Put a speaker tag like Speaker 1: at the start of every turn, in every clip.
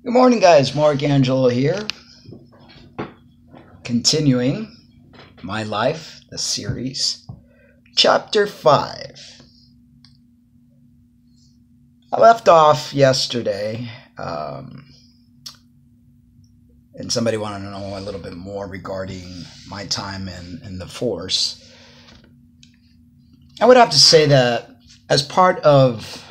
Speaker 1: Good morning, guys. Mark Angelo here, continuing my life, the series, chapter 5. I left off yesterday, and somebody wanted to know a little bit more regarding my time in the force. I would have to say that as part of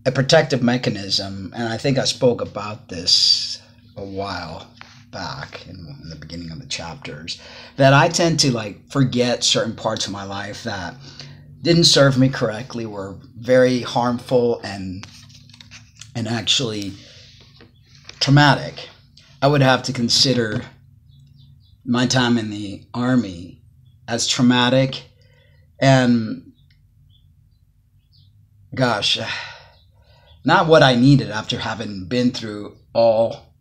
Speaker 1: a protective mechanism, and I think I spoke about this a while back in the beginning of the chapters, that I tend to forget certain parts of my life that didn't serve me correctly, were very harmful and actually traumatic. I would have to consider my time in the Army as traumatic and, gosh, not what I needed after having been through all.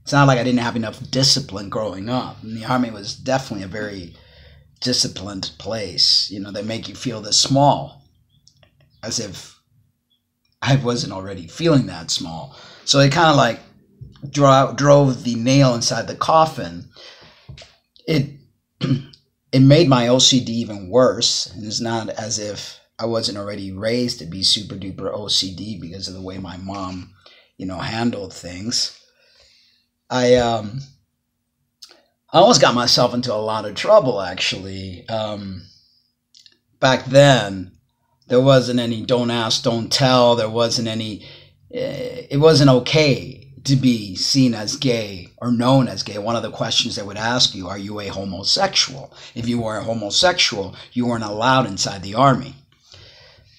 Speaker 1: It's not like I didn't have enough discipline growing up. And the Army was definitely a very disciplined place. They make you feel this small, as if I wasn't already feeling that small. So it kind of drove the nail inside the coffin. It made my OCD even worse. And it's not as if I wasn't already raised to be super duper OCD because of the way my mom, handled things. I almost got myself into a lot of trouble, actually. Back then, there wasn't any don't ask, don't tell. There wasn't any, it wasn't okay to be seen as gay or known as gay. One of the questions they would ask you, are you a homosexual? If you were a homosexual, you weren't allowed inside the Army.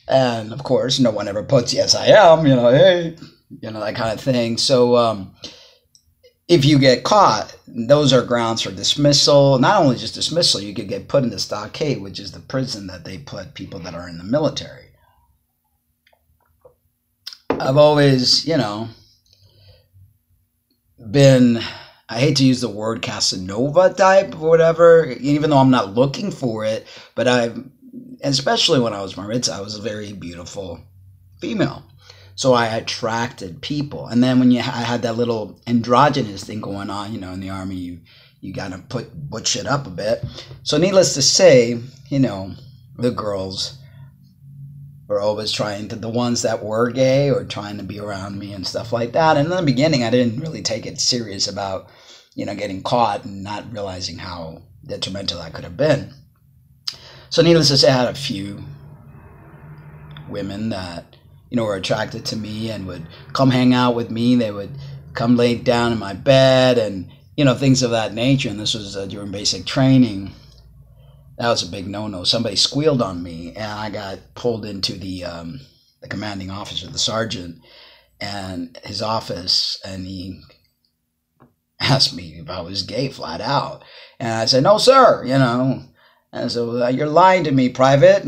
Speaker 1: And of course, no one ever puts, yes, I am, hey, that kind of thing. So if you get caught, those are grounds for dismissal. Not only just dismissal, you could get put in the stockade, which is the prison that they put people that are in the military. I've always, been, I hate to use the word Casanova type or whatever, even though I'm not looking for it, but especially when I was Maritza, I was a very beautiful female. So I attracted people. And then when I had that little androgynous thing going on, in the Army, you got to put shit up a bit. So needless to say, the girls were always the ones that were gay or trying to be around me and stuff like that. And in the beginning, I didn't really take it serious about, getting caught and not realizing how detrimental that could have been. So needless to say, I had a few women that, were attracted to me and would come hang out with me. They would come lay down in my bed and, things of that nature. And this was during basic training. That was a big no-no. Somebody squealed on me, and I got pulled into the commanding officer, the sergeant, and his office, and he asked me if I was gay flat out. And I said, no, sir, And so you're lying to me, Private.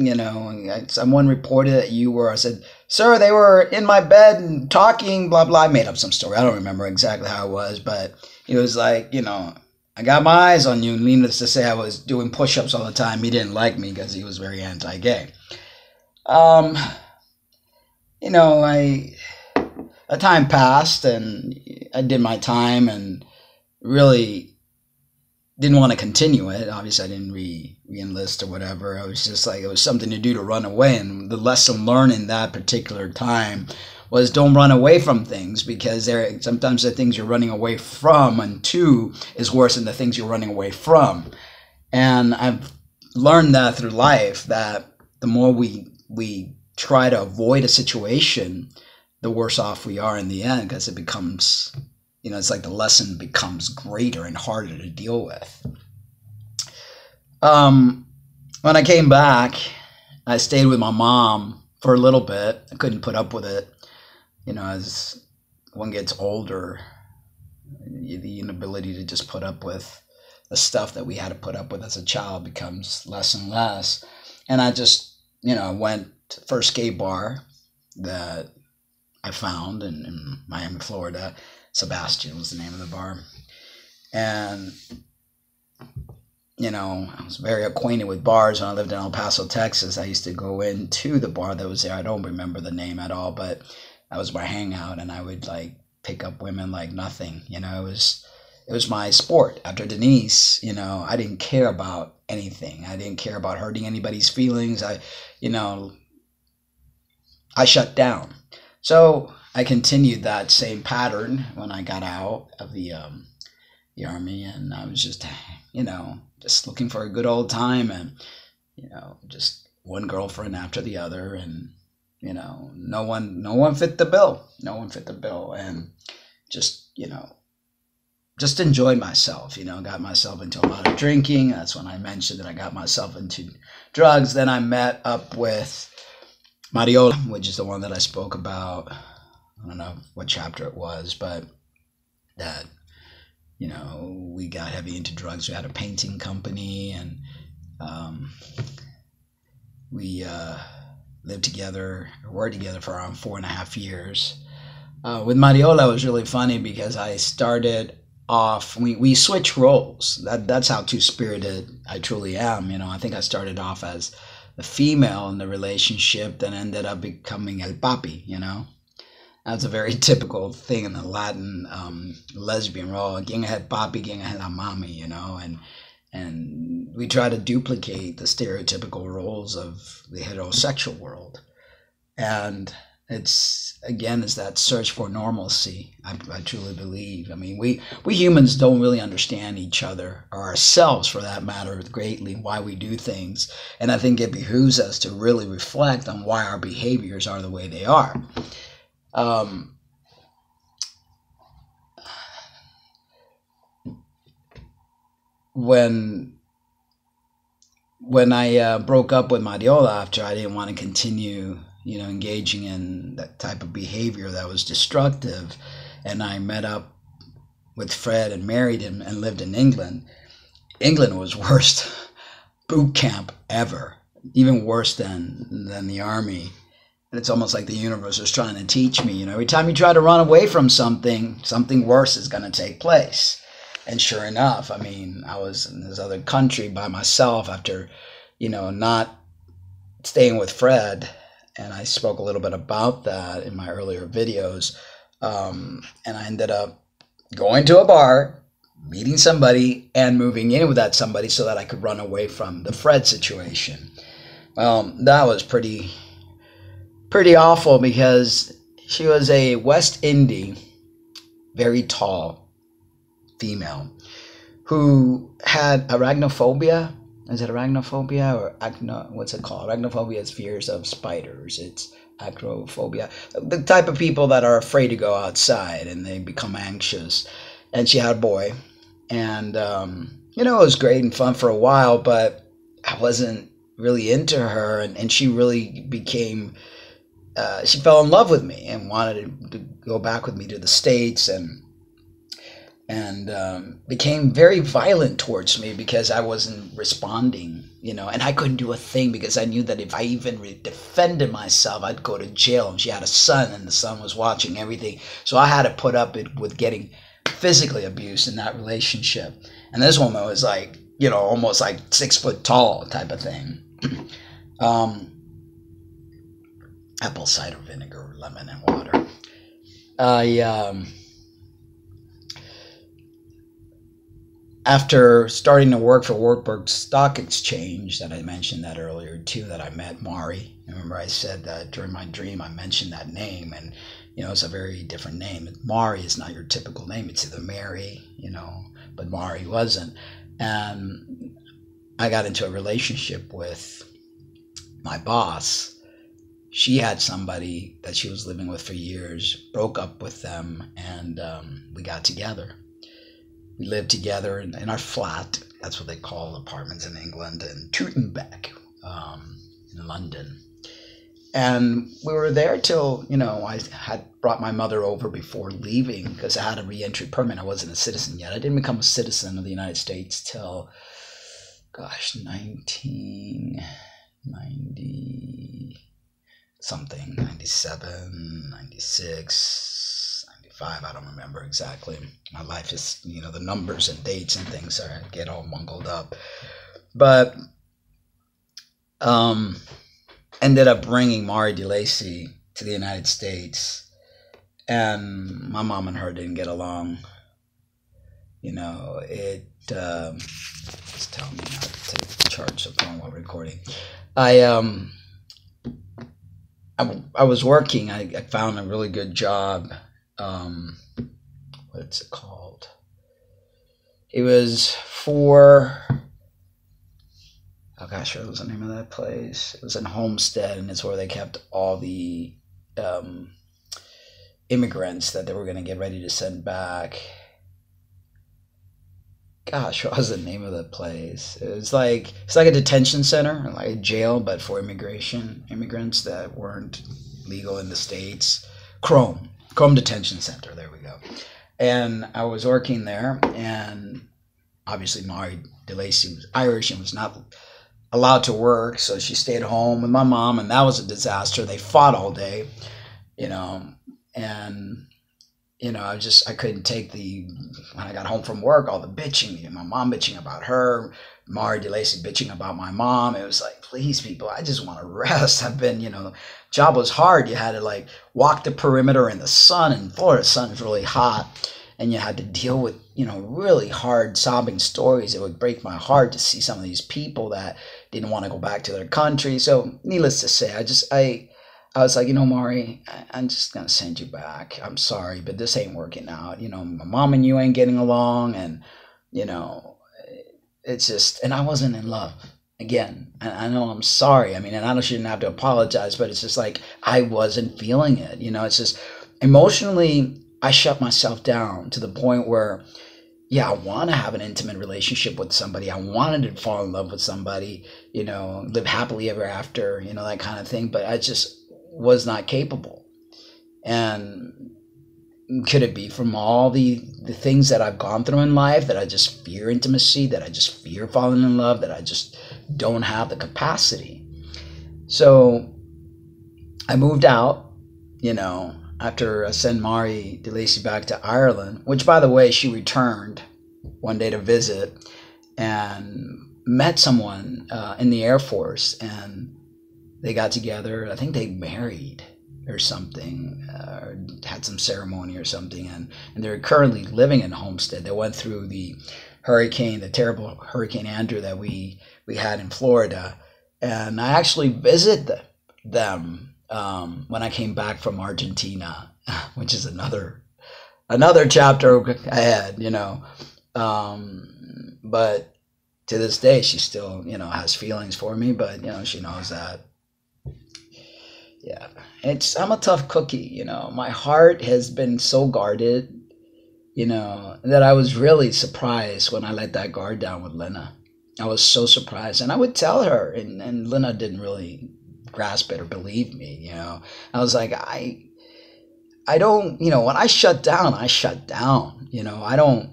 Speaker 1: Someone reported that you were. I said, sir, they were in my bed and talking, blah, blah. I made up some story. I don't remember exactly how it was, but he was like, I got my eyes on you. Needless to say, I was doing push-ups all the time. He didn't like me because he was very anti-gay. A time passed and I did my time and really didn't want to continue it. Obviously, I didn't re-enlist or whatever. I was just it was something to do to run away. And the lesson learned in that particular time was don't run away from things, because sometimes the things you're running away from and to is worse than the things you're running away from. And I've learned that through life, that the more we try to avoid a situation, the worse off we are in the end, because it becomes, it's like the lesson becomes greater and harder to deal with. When I came back, I stayed with my mom for a little bit. I couldn't put up with it. As one gets older, the inability to just put up with the stuff that we had to put up with as a child becomes less and less. And I just, went to the first gay bar that I found in Miami, Florida. Sebastian was the name of the bar. And, I was very acquainted with bars when I lived in El Paso, Texas. I used to go into the bar that was there. I don't remember the name at all, but that was my hangout, and I would pick up women like nothing. It was my sport. After Denise, I didn't care about anything. I didn't care about hurting anybody's feelings. You know, I shut down. So I continued that same pattern when I got out of the army, and I was just looking for a good old time, and just one girlfriend after the other, and no one fit the bill. No one fit the bill, and just just enjoyed myself. Got myself into a lot of drinking. That's when I mentioned that I got myself into drugs. Then I met up with Mariola, which is the one that I spoke about. I don't know what chapter it was, but that we got heavy into drugs. We had a painting company, and we lived together, or were together for around 4.5 years. With Mariola, it was really funny because I started off, we switched roles. That's how two-spirited I truly am. I think I started off as the female in the relationship, then ended up becoming el papi. That's a very typical thing in the Latin lesbian role. Quien es el papi, quien es la mami, and we try to duplicate the stereotypical roles of the heterosexual world. And it's that search for normalcy. I truly believe. I mean, we humans don't really understand each other, or ourselves for that matter, greatly, why we do things. And I think it behooves us to really reflect on why our behaviors are the way they are. When I broke up with Mariola after, I didn't want to continue, engaging in that type of behavior that was destructive, and I met up with Fred and married him and lived in England. England was worst boot camp ever, even worse than the army. And it's almost like the universe was trying to teach me, every time you try to run away from something worse is going to take place. And sure enough, I mean, I was in this other country by myself after, not staying with Fred. And I spoke a little bit about that in my earlier videos. And I ended up going to a bar, meeting somebody, and moving in with that somebody so that I could run away from the Fred situation. Well, that was pretty awful because she was a West Indian, very tall female who had arachnophobia. Is it arachnophobia or what's it called? Arachnophobia is fears of spiders. It's acrophobia. The type of people that are afraid to go outside and they become anxious. And she had a boy. And, it was great and fun for a while, but I wasn't really into her. And she really became... she fell in love with me and wanted to go back with me to the States, and became very violent towards me because I wasn't responding, and I couldn't do a thing because I knew that if I even defended myself, I'd go to jail. And she had a son, and the son was watching everything. So I had to put up with getting physically abused in that relationship. And this woman was like, almost like 6 foot tall type of thing. Apple cider vinegar, lemon, and water. After starting to work for Wartburg Stock Exchange, that I mentioned that earlier too, that I met Mari. Remember I said that during my dream I mentioned that name, and it's a very different name. Mari is not your typical name. It's either Mary, but Mari wasn't. And I got into a relationship with my boss. She had somebody that she was living with for years, broke up with them, and we got together. We lived together in our flat. That's what they call apartments in England, in Tootenbeck, in London. And we were there till, I had brought my mother over before leaving because I had a re-entry permit. I wasn't a citizen yet. I didn't become a citizen of the United States till, 1990 something, 97, 96, 95, I don't remember exactly. My life is, the numbers and dates and things get all mungled up. But ended up bringing Mari DeLacy to the United States. and my mom and her didn't get along. It's telling me not to charge the phone while recording. I I was working. I found a really good job. What's it called? It was for, oh gosh, what was the name of that place? It was in Homestead, and it's where they kept all the immigrants that they were going to get ready to send back. Gosh, what was the name of the place? It's like a detention center, like a jail, but for immigrants that weren't legal in the States. Chrome Detention Center. There we go. And I was working there, and obviously Mari DeLacy was Irish and was not allowed to work, so she stayed home with my mom, and that was a disaster. They fought all day, and I couldn't take when I got home from work, all the bitching, my mom bitching about her, Mari DeLacy bitching about my mom. It was like, please, people, I just want to rest. I've been, job was hard. You had to walk the perimeter in the sun, and Florida sun's really hot, and you had to deal with, really hard sobbing stories. It would break my heart to see some of these people that didn't want to go back to their country. So needless to say, I was like, Mari, I'm just going to send you back. I'm sorry, but this ain't working out. My mom and you ain't getting along, and, it's just, and I wasn't in love. Again, I know I'm sorry. I mean, and I shouldn't have to apologize, but it's just like I wasn't feeling it. It's just emotionally, I shut myself down to the point where, I want to have an intimate relationship with somebody. I wanted to fall in love with somebody, live happily ever after, that kind of thing. But I just was not capable. And could it be from all the things that I've gone through in life, that I just fear intimacy, that I just fear falling in love, that I just don't have the capacity? So I moved out, after I sent Mari DeLacy back to Ireland, which, by the way, she returned one day to visit and met someone in the Air Force, and they got together. I think they married or something, or had some ceremony or something, and they're currently living in Homestead. They went through the terrible Hurricane Andrew that we had in Florida, and I actually visited them when I came back from Argentina, which is another chapter ahead, but to this day, she still, has feelings for me, but, she knows that. Yeah, I'm a tough cookie, my heart has been so guarded, that I was really surprised when I let that guard down with Lena. I was so surprised, and I would tell her, and Lena didn't really grasp it or believe me, I was like, I don't, when I shut down, I don't,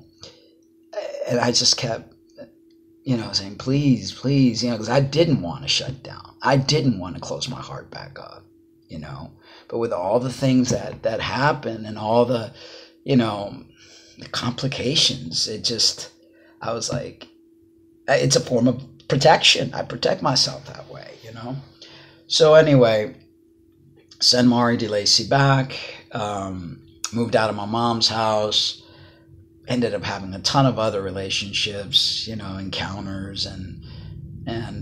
Speaker 1: and I just kept, saying, please, because I didn't want to shut down. I didn't want to close my heart back up, but with all the things that happen and all the, the complications, I was like, it's a form of protection. I protect myself that way, So anyway, send Mari DeLacy back, moved out of my mom's house, ended up having a ton of other relationships, encounters, and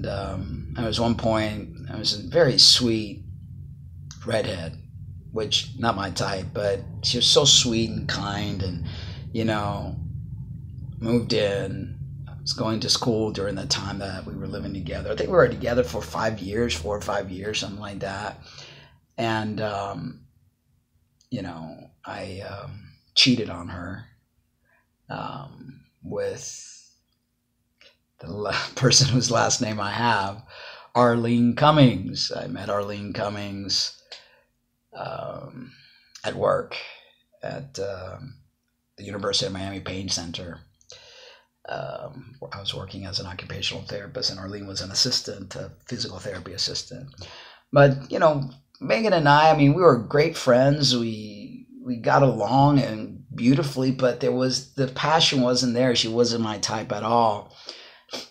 Speaker 1: there was one point, I was a very sweet redhead, which not my type, but she was so sweet and kind, and moved in. I was going to school during the time that we were living together. I think we were together for 4 or 5 years, something like that. And I cheated on her with the person whose last name I have, Arlene Cummings. I met Arlene Cummings at work at the University of Miami Pain Center. I was working as an occupational therapist, and Arlene was an assistant, a physical therapy assistant. But, Megan and I mean, we were great friends. We got along and beautifully, but the passion wasn't there. She wasn't my type at all,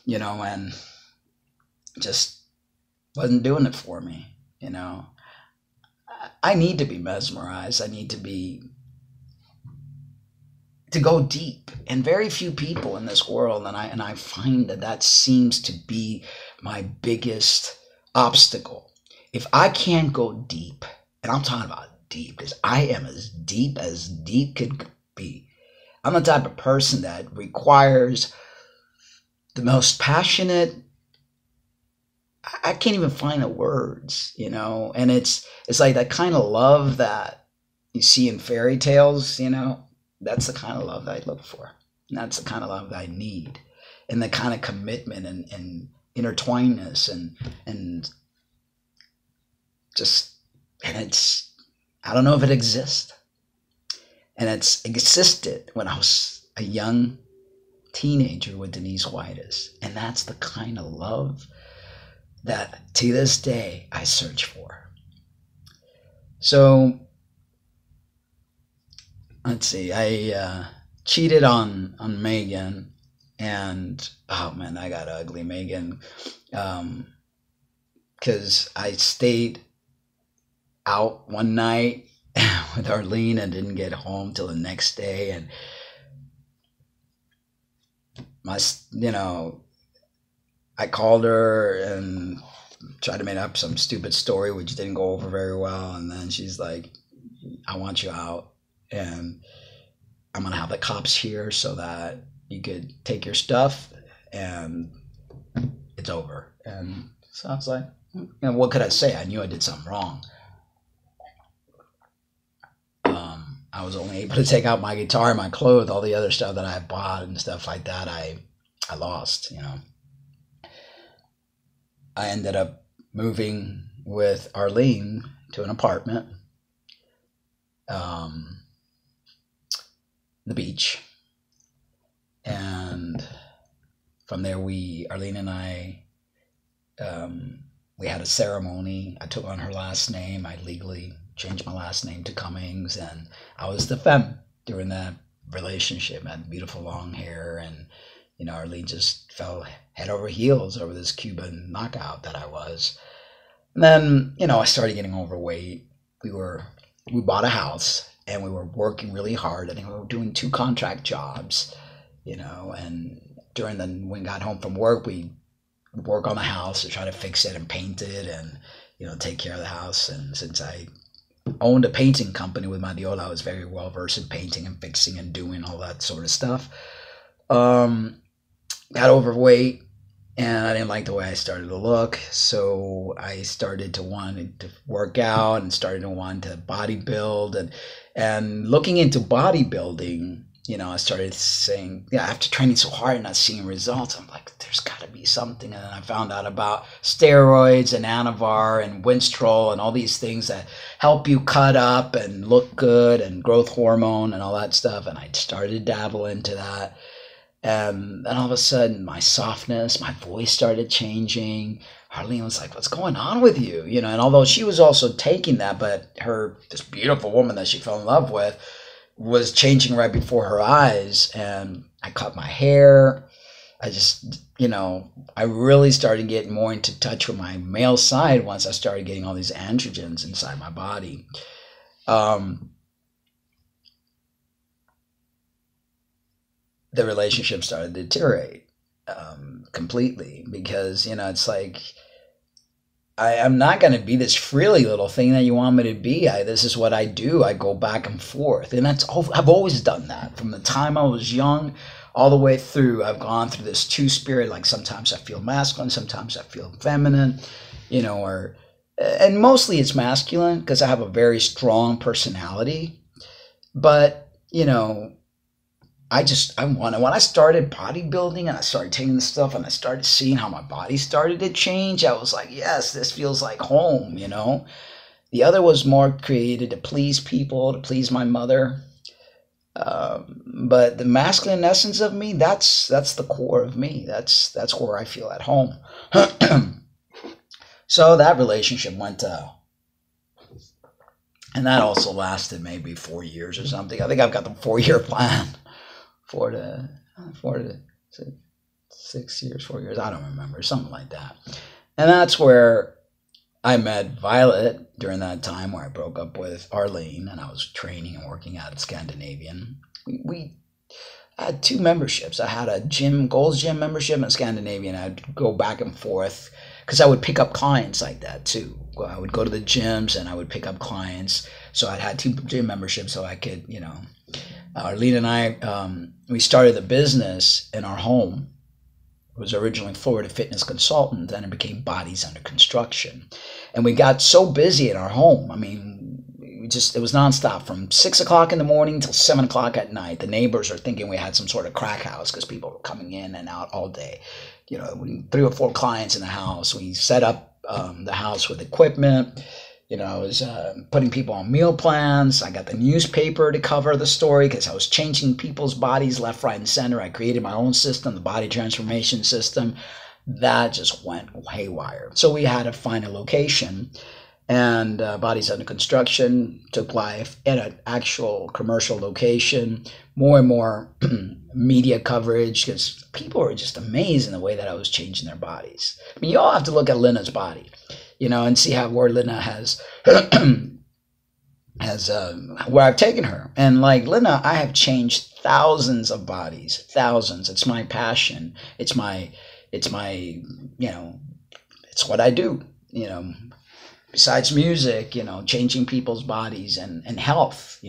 Speaker 1: and just wasn't doing it for me, I need to be mesmerized. I need to go deep, and very few people in this world, and I find that that seems to be my biggest obstacle. If I can't go deep, and I'm talking about deep because I am as deep could be. I'm the type of person that requires the most passionate. I can't even find the words, and it's like that kind of love that you see in fairy tales. That's the kind of love that I look for. And that's the kind of love that I need. And the kind of commitment and intertwinedness and just, and it's, I don't know if it exists. And it's existed when I was a young teenager with Denise Whitus. And that's the kind of love that to this day I search for. So, let's see, I cheated on Megan, and oh man, I got ugly, Megan, because I stayed out one night with Arlene and didn't get home till the next day, and I called her and tried to make up some stupid story which didn't go over very well, and then she's like, I want you out, and I'm gonna have the cops here so that you could take your stuff and it's over. And so I was like, what could I say? I knew I did something wrong. I was only able to take out my guitar, my clothes, all the other stuff that I bought and stuff like that. I lost. I ended up moving with Arlene to an apartment, the beach, and from there Arlene and I, we had a ceremony. I took on her last name. I legally changed my last name to Cummings, and I was the femme during that relationship. I had beautiful long hair, and Arlene just fell head over heels over this Cuban knockout that I was. And then, I started getting overweight. We bought a house, and we were working really hard. I think we were doing 2 contract jobs, and when we got home from work, we would work on the house to try to fix it and paint it and, take care of the house. And since I owned a painting company with my deal, I was very well versed in painting and fixing and doing all that sort of stuff. Got overweight, and I didn't like the way I started to look, so I started to want to work out and started to want to bodybuild, and looking into bodybuilding, I started saying, after training so hard and not seeing results, I'm like, there's got to be something. And then I found out about steroids and Anavar and Winstrol and all these things that help you cut up and look good, and growth hormone and all that stuff, and I started to dabble into that. And then all of a sudden, my softness, my voice started changing. Arlene was like, what's going on with you? And although she was also taking that, but this beautiful woman that she fell in love with was changing right before her eyes. And I cut my hair. I just, I really started getting more into touch with my male side once I started getting all these androgens inside my body. The relationship started to deteriorate completely, because it's like, I'm not going to be this frilly little thing that you want me to be. This is what I do. I go back and forth, and I've always done that from the time I was young all the way through. I've gone through this two-spirit. Like sometimes I feel masculine, sometimes I feel feminine, and mostly it's masculine because I have a very strong personality. But when I started bodybuilding and I started taking this stuff and I started seeing how my body started to change, I was like, yes, this feels like home, The other was more created to please people, to please my mother. But the masculine essence of me, that's the core of me. That's where I feel at home. So that relationship went and that also lasted maybe 4 years or something. I think I've got the 4-year plan. 4 to 6 years, 4 years, I don't remember, something like that. And that's where I met Violet during that time where I broke up with Arlene and I was training and working out at Scandinavian. We had two memberships. I had a Gold's Gym membership and Scandinavian. I'd go back and forth because I would pick up clients like that too. I would go to the gyms and I would pick up clients. So I had two gym memberships so I could, Arlene and I, we started the business in our home. It was originally Florida Fitness Consultant, then it became Bodies Under Construction. And we got so busy in our home. I mean, it was nonstop from 6 o'clock in the morning till 7 o'clock at night. The neighbors are thinking we had some sort of crack house because people were coming in and out all day. 3 or 4 clients in the house. We set up the house with equipment. I was putting people on meal plans. I got the newspaper to cover the story because I was changing people's bodies left, right, and center. I created my own system, the body transformation system. That just went haywire. So we had to find a location. And Bodies Under Construction took life at an actual commercial location. More and more media coverage because people were just amazed in the way that I was changing their bodies. I mean, you all have to look at Linna's body. And see how where Linna has where I've taken her. And like Linna, I have changed thousands of bodies, thousands. It's my passion. It's it's what I do, besides music, changing people's bodies and health,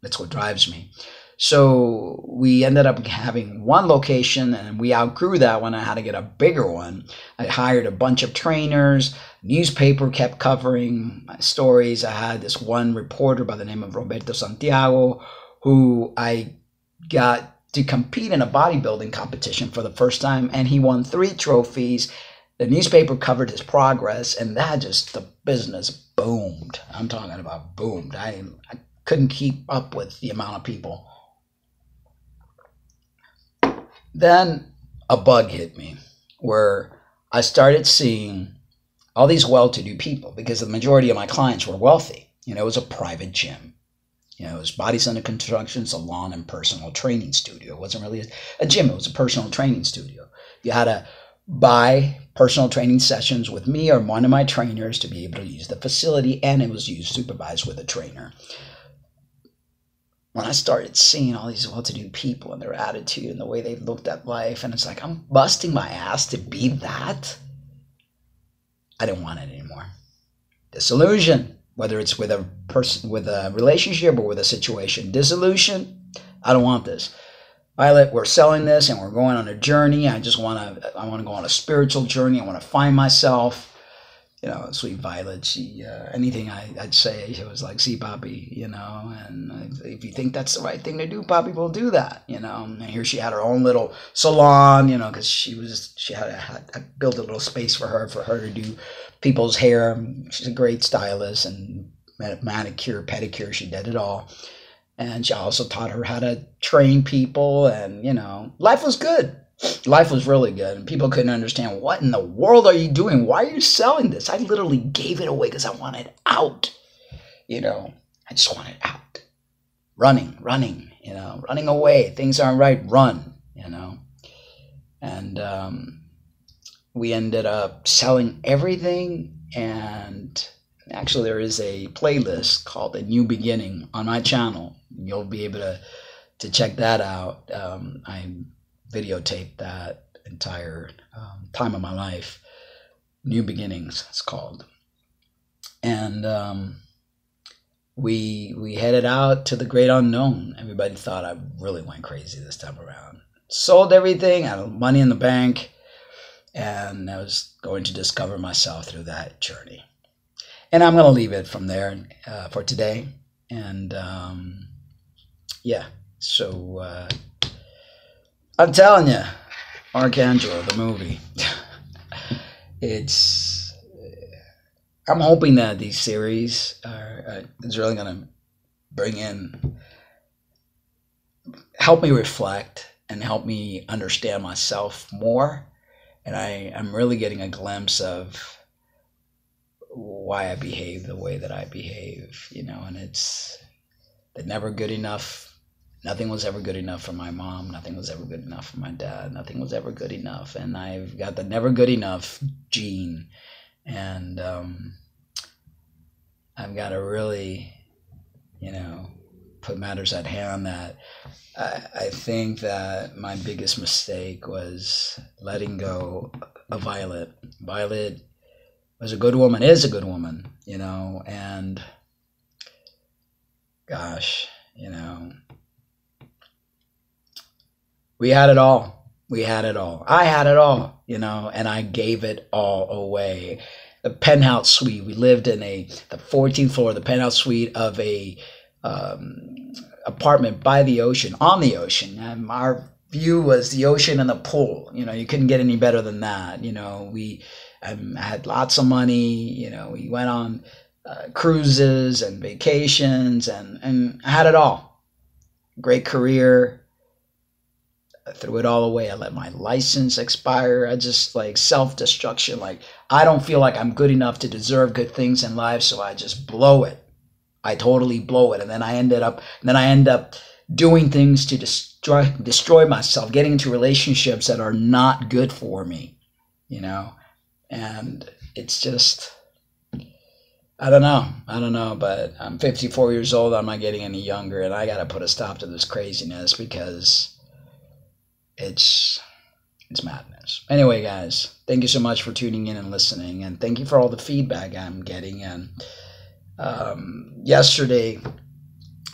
Speaker 1: that's what drives me. So we ended up having one location and we outgrew that one. I had to get a bigger one. I hired a bunch of trainers. Newspaper kept covering my stories. I had this one reporter by the name of Roberto Santiago who I got to compete in a bodybuilding competition for the first time. And he won 3 trophies. The newspaper covered his progress and the business boomed. I'm talking about boomed. I couldn't keep up with the amount of people. Then a bug hit me where I started seeing all these well-to-do people because the majority of my clients were wealthy. It was a private gym. It was Bodies Under Construction, salon, and personal training studio. It wasn't really a gym. It was a personal training studio. You had to buy personal training sessions with me or one of my trainers to be able to use the facility, and it was supervised with a trainer. When I started seeing all these well-to-do people and their attitude and the way they looked at life, and it's like, I'm busting my ass to be that. I didn't want it anymore. Disillusion, whether it's with a person, with a relationship or with a situation. Disillusion, I don't want this. Violet, we're selling this and we're going on a journey. I want to go on a spiritual journey. I want to find myself. Sweet Violet, she, anything I'd say, she was like, see, Poppy, and if you think that's the right thing to do, Poppy will do that, and here she had her own little salon, because I built a little space for her to do people's hair. She's a great stylist and manicure, pedicure, she did it all. And she also taught her how to train people and, life was good. Life was really good, and people couldn't understand, what in the world are you doing? Why are you selling this? I literally gave it away because I wanted out. I just wanted out. Running, running away. Things aren't right, run, And we ended up selling everything, and actually there is a playlist called A New Beginning on my channel. You'll be able to check that out. I videotaped that entire time of my life. New Beginnings, it's called. And we headed out to the great unknown. Everybody thought I really went crazy this time around. Sold everything, I had money in the bank, and I was going to discover myself through that journey. And I'm going to leave it from there for today. And so I'm telling you, Arcangelo, the movie. I'm hoping that these series is really going to help me reflect and help me understand myself more. And I'm really getting a glimpse of why I behave the way that I behave, and it's never good enough. Nothing was ever good enough for my mom. Nothing was ever good enough for my dad. Nothing was ever good enough. And I've got the never good enough gene. And I've got to really, put matters at hand that I think that my biggest mistake was letting go of Violet. Violet was a good woman, is a good woman, and gosh, we had it all. We had it all. I had it all, and I gave it all away. The penthouse suite. We lived in the 14th floor, the penthouse suite of a apartment by the ocean, on the ocean. And our view was the ocean and the pool. You couldn't get any better than that. We had lots of money. We went on cruises and vacations, and I had it all. Great career. I threw it all away. I let my license expire. I just self-destruction. I don't feel like I'm good enough to deserve good things in life, so I just blow it. I totally blow it. And then I end up doing things to destroy myself, getting into relationships that are not good for me, and it's just, I don't know, but I'm 54 years old. I'm not getting any younger, and I got to put a stop to this craziness because it's madness. Anyway, guys, thank you so much for tuning in and listening, and thank you for all the feedback I'm getting. And yesterday,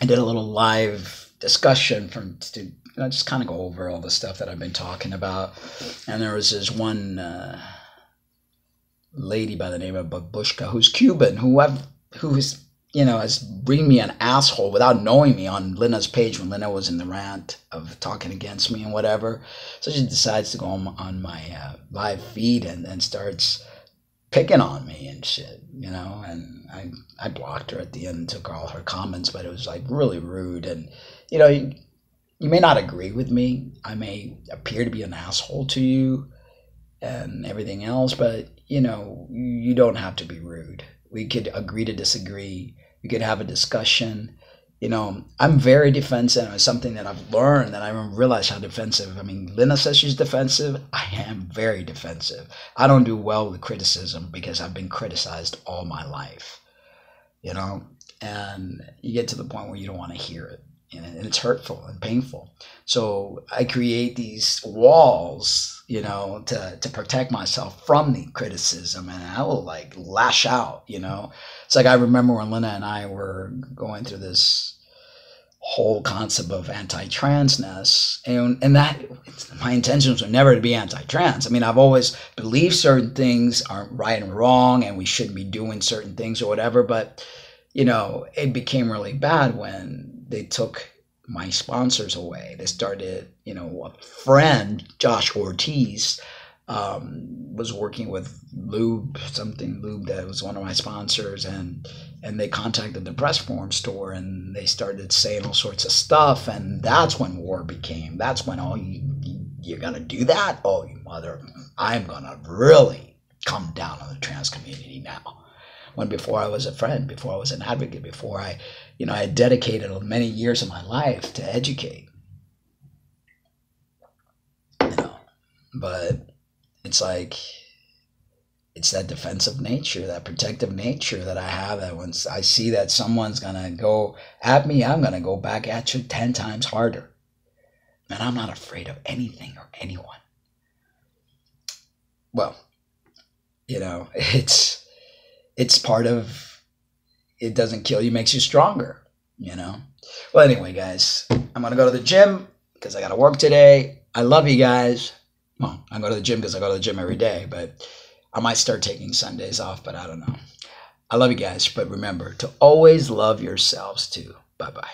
Speaker 1: I did a little live discussion to just kind of go over all the stuff that I've been talking about. And there was this one lady by the name of Babushka, who's Cuban, who has bring me an asshole without knowing me on Lena's page when Lena was in the rant of talking against me and whatever. So she decides to go on my live feed and starts picking on me and shit, and I blocked her at the end and took all her comments, but it was really rude. And, you may not agree with me. I may appear to be an asshole to you and everything else, but, you don't have to be rude. We could agree to disagree. We could have a discussion. I'm very defensive. It's something that I've learned, that I realize how defensive. I mean, Lena says she's defensive. I am very defensive. I don't do well with criticism because I've been criticized all my life, and you get to the point where you don't want to hear it, and it's hurtful and painful. So I create these walls, to protect myself from the criticism, and I will lash out, It's I remember when Lena and I were going through this whole concept of anti-transness, and that my intentions were never to be anti-trans. I mean, I've always believed certain things aren't right and wrong, and we shouldn't be doing certain things or whatever, but it became really bad when they took my sponsors away. They started, a friend, Josh Ortiz, was working with Lube that was one of my sponsors, and they contacted the Press Forum store, and they started saying all sorts of stuff, and that's when war became. That's when, you're gonna do that? Oh, you mother! I'm gonna really come down on the trans community now. When before I was a friend, before I was an advocate, before I dedicated many years of my life to educate. But it's it's that defensive nature, that protective nature that I have, that once I see that someone's going to go at me, I'm going to go back at you 10 times harder. And I'm not afraid of anything or anyone. Well, it's part of, it doesn't kill you, makes you stronger, Well, anyway, guys, I'm going to go to the gym because I got to work today. I love you guys. Well, I go to the gym because I go to the gym every day, but I might start taking Sundays off, but I don't know. I love you guys, but remember to always love yourselves too. Bye-bye.